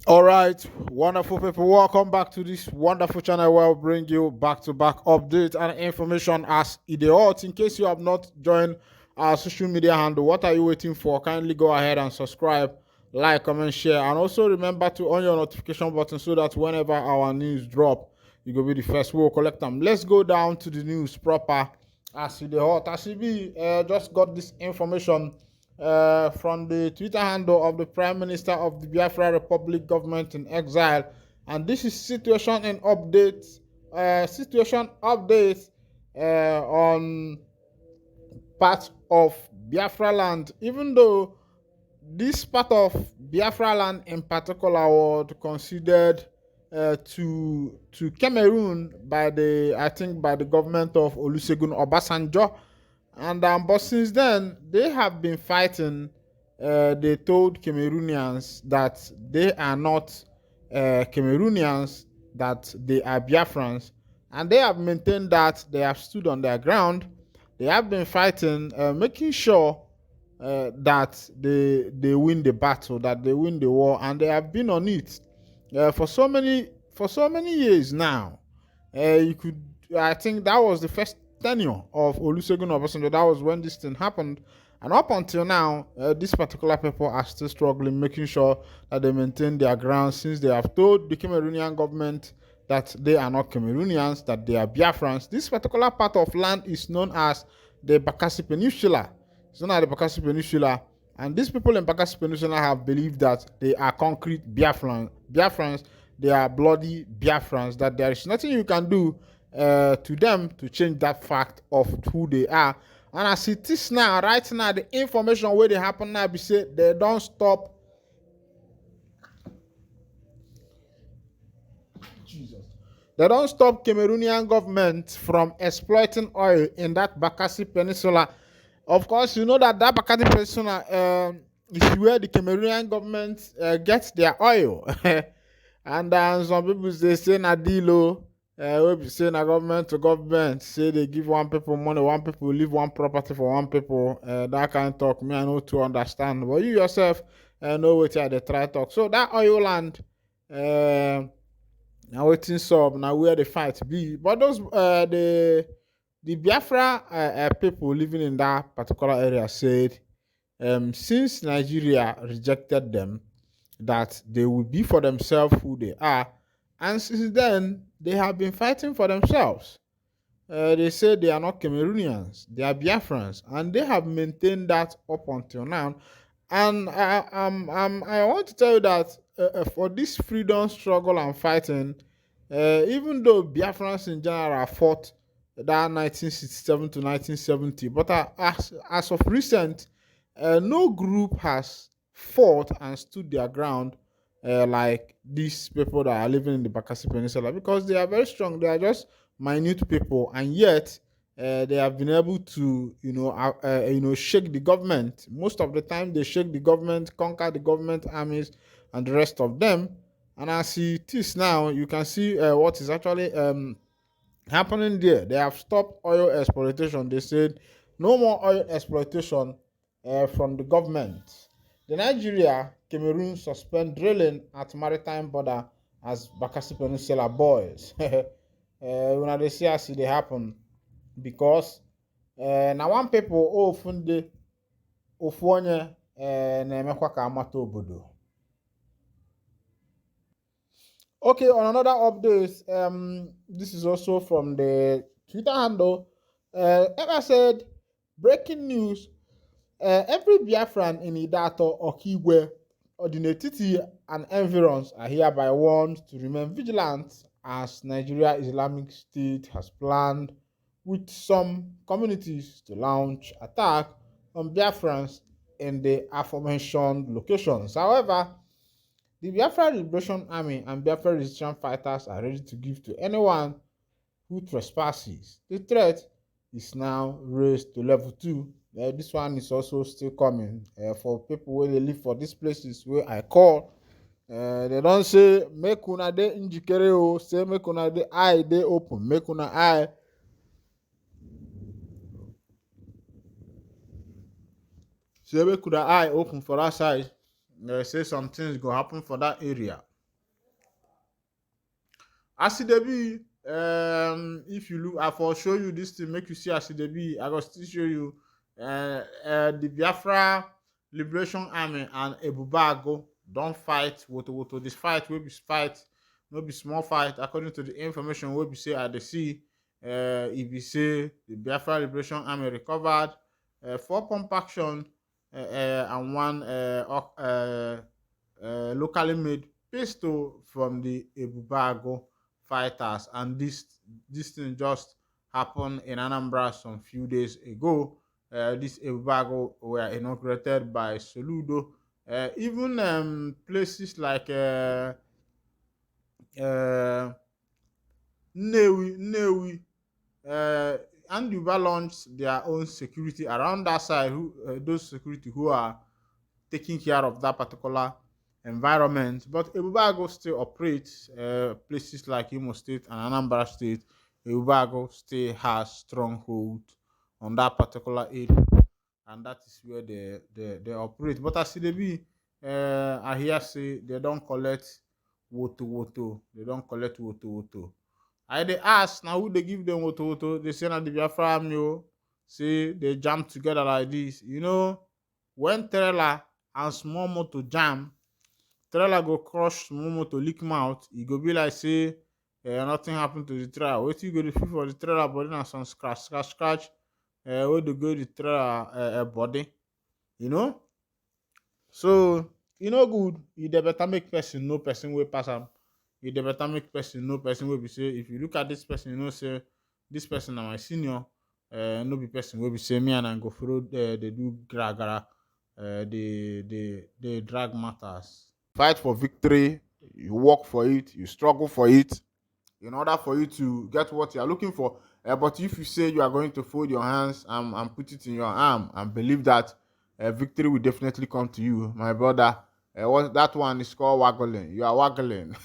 All right, wonderful people, welcome back to this wonderful channel where I'll bring you back-to-back updates and information as it ought. In case you have not joined our social media handle, what are you waiting for? Kindly go ahead and subscribe, like, comment, share, and also remember to on your notification button so that whenever our news drop, you will be the first. We'll collect them. Let's go down to the news proper as it ought. As it be, just got this information from the Twitter handle of the Prime Minister of the Biafra Republic government in exile, and this is situation and updates. On part of Biafra land. Even though this part of Biafra land in particular was considered to Cameroon by the government of Olusegun Obasanjo. And but since then, they have been fighting. They told Cameroonians that they are not Cameroonians, that they are Biafrans. And they have maintained that they have stood on their ground. They have been fighting, making sure that they win the battle, that they win the war, and they have been on it for so many years now. You could, I think that was the first tenure of Olusegun Obasanjo. That was when this thing happened, and up until now, these particular people are still struggling, making sure that they maintain their ground, since they have told the Cameroonian government that they are not Cameroonians, that they are Biafrans. This particular part of land is known as the Bakassi Peninsula. It's known as the Bakassi Peninsula, and these people in Bakassi Peninsula have believed that they are concrete Biafrans, they are bloody Biafrans, that there is nothing you can do to them to change that fact of who they are. And as it is now, right now, the information where they happen now, be say they don't stop. Jesus. They don't stop Cameroonian government from exploiting oil in that Bakassi Peninsula. Of course, you know that Bakassi Peninsula is where the Cameroonian government gets their oil. And some people they say Nadilo, we be saying a government to government, say they give one people money, one people leave one property for one people. That kind of talk, me I know to understand. But you yourself know what they try to talk. So that oil land, now waiting sub, now where the fight be. But those the Biafra people living in that particular area said, since Nigeria rejected them, that they will be for themselves who they are, and since then they have been fighting for themselves. They say they are not Cameroonians, they are Biafrans, and they have maintained that up until now. And I want to tell you that for this freedom struggle and fighting, even though Biafrans in general fought that 1967 to 1970, but as of recent, no group has fought and stood their ground like these people that are living in the Bakassi Peninsula, because they are very strong. They are just minute people, and yet they have been able to, shake the government. Most of the time, they shake the government, conquer the government armies, and the rest of them. And as it is now, you can see what is actually happening there. They have stopped oil exploitation. They said no more oil exploitation from the government. The Nigeria, Cameroon suspend drilling at maritime border as Bakassi Peninsula boils. When they see as they happen, because now one people funde ofuonye na-emekwa ka amata obodo. Okay, on another update, this is also from the Twitter handle. Emma said, breaking news. Every Biafran in Idato, Okigwe, Odinetiti, and environs are hereby warned to remain vigilant as Nigeria Islamic State has planned with some communities to launch attack on Biafrans in the aforementioned locations. However, the Biafra Liberation Army and Biafra Resistance Fighters are ready to give to anyone who trespasses. The threat is now raised to level 2. This one is also still coming for people where they live for these places where I call. They don't say make una de injikere o, say make una de eye they open, make una eye. Say make una eye open for that side. They say some things go happen for that area. As it dey be, if you look, I for show you this thing, make you see as it dey be. I go still show you the Biafra Liberation Army and Ebubago don fight woto. This fight wey be fight, no be small fight. According to the information wey be say I dey see, e be say the Biafra Liberation Army recovered 4 pump action and 1 locally made pistol from the Ebubago fighters, and this thing just happened in Anambra some few days ago. This Ebubago were inaugurated by Soludo. Even places like Nnewi, and Yuba launched their own security around that side. Those security who are taking care of that particular environment. But Ebubago still operates places like Imo State and Anambra State. Ebubago still has stronghold on that particular area, and that is where they operate. But as they be, I hear say they don't collect woto. They don't collect woto. I dey ask now who they give them woto. They say na the Biafra Army o. Say they jam together like this. You know, when trailer and small motor jam, trailer go crush small motor lick mouth. E go be like say nothing happen to the trailer. Wetin you go dey feel for the trailer body na some scratch. Wey dey go the trailer body. You know, so e no good. E dey better make person know person wey pass am. E dey better make person know person wey be say if you look at this person, you know say this person na my senior. No be person wey be say me and I go follow dey do gra. They drag matters. Fight for victory. You work for it. You struggle for it in order for you to get what you are looking for. But if you say you are going to fold your hands and put it in your arm and believe that victory will definitely come to you, my brother, that one is called waggling. You are waggling.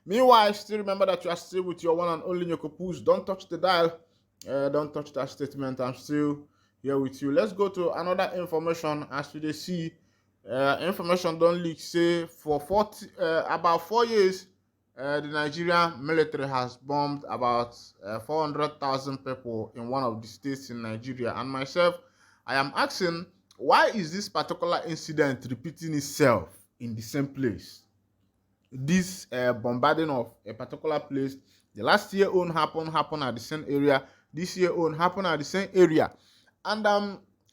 Meanwhile, still remember that you are still with your one and only Nyokopus. Don't touch the dial. Don't touch that statement. I'm still here with you. Let's go to another information. As you see, information don't leak. Say for about 4 years, the Nigerian military has bombed about 400,000 people in one of the states in Nigeria. And myself, I am asking, why is this particular incident repeating itself in the same place? This bombarding of a particular place, the last year own happened at the same area. This year own happened at the same area. And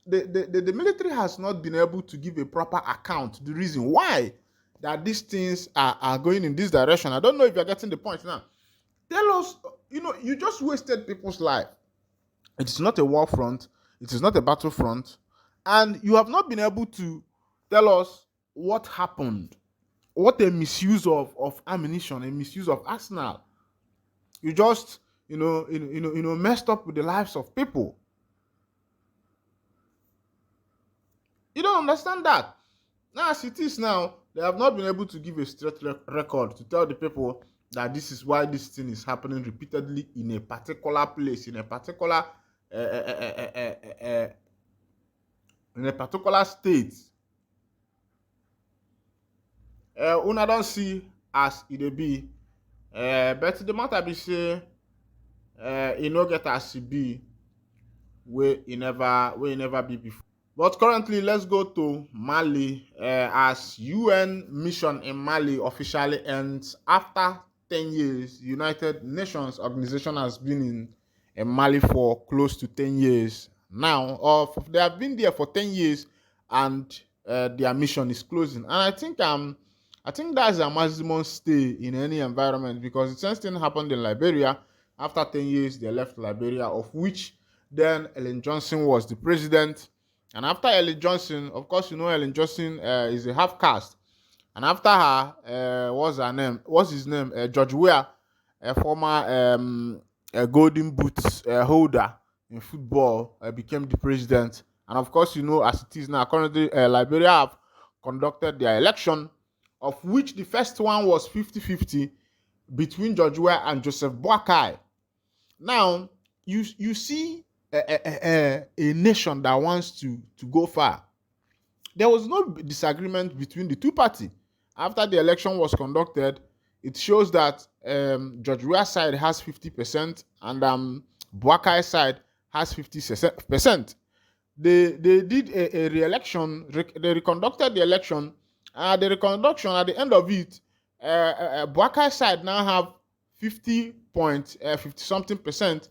the military has not been able to give a proper account, the reason why that these things are going in this direction. I don't know if you're getting the point now. Tell us, you just wasted people's life. It is not a war front. It is not a battlefront. And you have not been able to tell us what happened. What a misuse of ammunition, a misuse of arsenal. You just, messed up with the lives of people. You don't understand that. Now, as it is now, they have not been able to give a straight record to tell the people that this is why this thing is happening repeatedly in a particular place, in a particular state. Una don't see as it dey be, but the matter be say e no get as e be wey e never be before. But currently, let's go to Mali as UN mission in Mali officially ends after 10 years. United Nations organization has been in Mali for close to 10 years now. Or they have been there for 10 years and their mission is closing. And I think that's a maximum stay in any environment, because the same thing happened in Liberia. After 10 years, they left Liberia, of which then Ellen Johnson was the president. And after Ellen Johnson, of course, Ellen Johnson is a half caste. And after her, what's his name? George Weah, a former golden boots holder in football, became the president. And of course, as it is now, currently Liberia have conducted their election, of which the first one was 50-50 between George Weah and Joseph Boakai. Now, you see a nation that wants to go far. There was no disagreement between the two parties. After the election was conducted, it shows that George Weah's side has 50% and Boakai's side has 50%. They did a re-election. They reconducted the election. The reconduction, at the end of it, Boakai's side now have 50 something percent.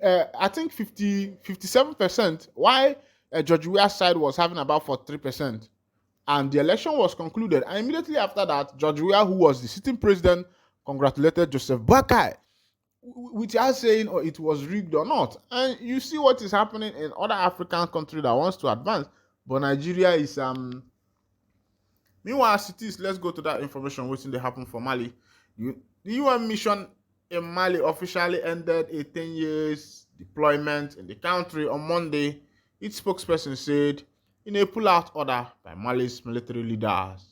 I think 57%. While George Weah's side was having about 43%. And the election was concluded. And immediately after that, George Weah, who was the sitting president, congratulated Joseph Boakai, without saying it was rigged or not. And you see what is happening in other African countries that wants to advance, but Nigeria is Meanwhile, as it is, let's go to that information waiting to happen for Mali. The UN mission in Mali officially ended a 10 years deployment in the country on Monday. Its spokesperson said in a pull-out order by Mali's military leaders.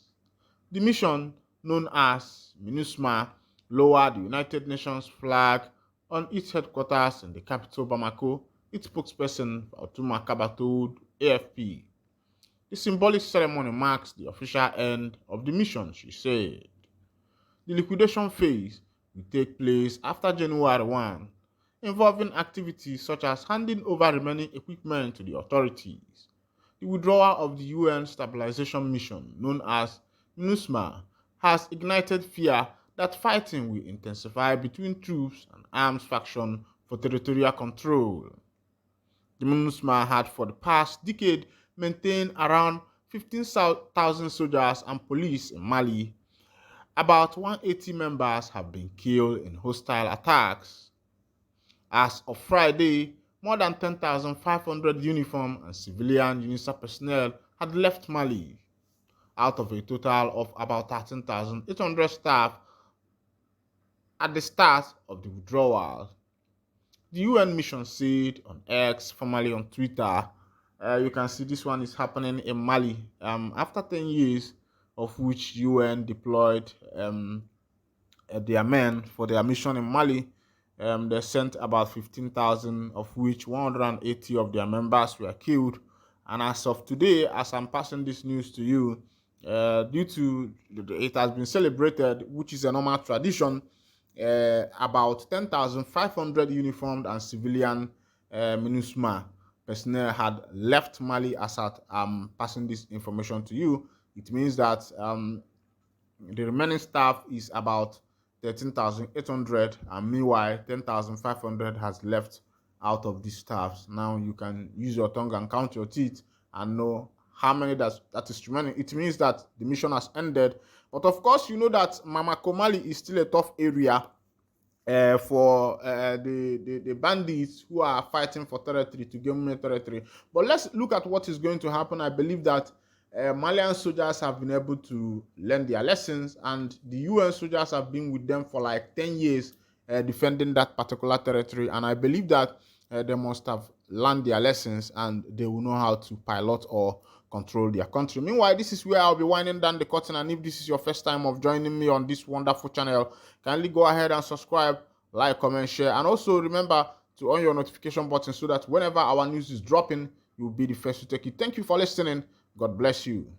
The mission, known as MINUSMA, lowered the United Nations flag on its headquarters in the capital Bamako, its spokesperson Fatuma Kaba told AFP. The symbolic ceremony marks the official end of the mission, she said. The liquidation phase will take place after January 1, involving activities such as handing over remaining equipment to the authorities. The withdrawal of the UN stabilization mission, known as MINUSMA, has ignited fear that fighting will intensify between troops and armed factions for territorial control. The MINUSMA had for the past decade maintained around 15,000 soldiers and police in Mali. About 180 members have been killed in hostile attacks. As of Friday, more than 10,500 uniform and civilian UNISA personnel had left Mali, out of a total of about 13,800 staff at the start of the withdrawal. The UN mission said on X, formerly on Twitter. You can see this one is happening in Mali. After 10 years of which UN deployed their men for their mission in Mali, they sent about 15,000, of which 180 of their members were killed. And as of today, as I'm passing this news to you, due to it has been celebrated, which is a normal tradition, about 10,500 uniformed and civilian MINUSMA personnel had left Mali as at passing this information to you. It means that the remaining staff is about 13,800, and meanwhile 10,500 has left out of these staffs. Now you can use your tongue and count your teeth and know how many that is remaining. It means that the mission has ended. But of course, you know that Bamako Mali is still a tough area for the bandits who are fighting for territory, to gain more territory. But let's look at what is going to happen. I believe that Malian soldiers have been able to learn their lessons, and the UN soldiers have been with them for like 10 years defending that particular territory, and I believe that they must have learned their lessons and they will know how to pilot or control their country. Meanwhile, this is where I'll be winding down the curtain, and if this is your first time of joining me on this wonderful channel, kindly go ahead and subscribe, like, comment, share, and also remember to on your notification button so that whenever our news is dropping, you'll be the first to take it. Thank you for listening. God bless you.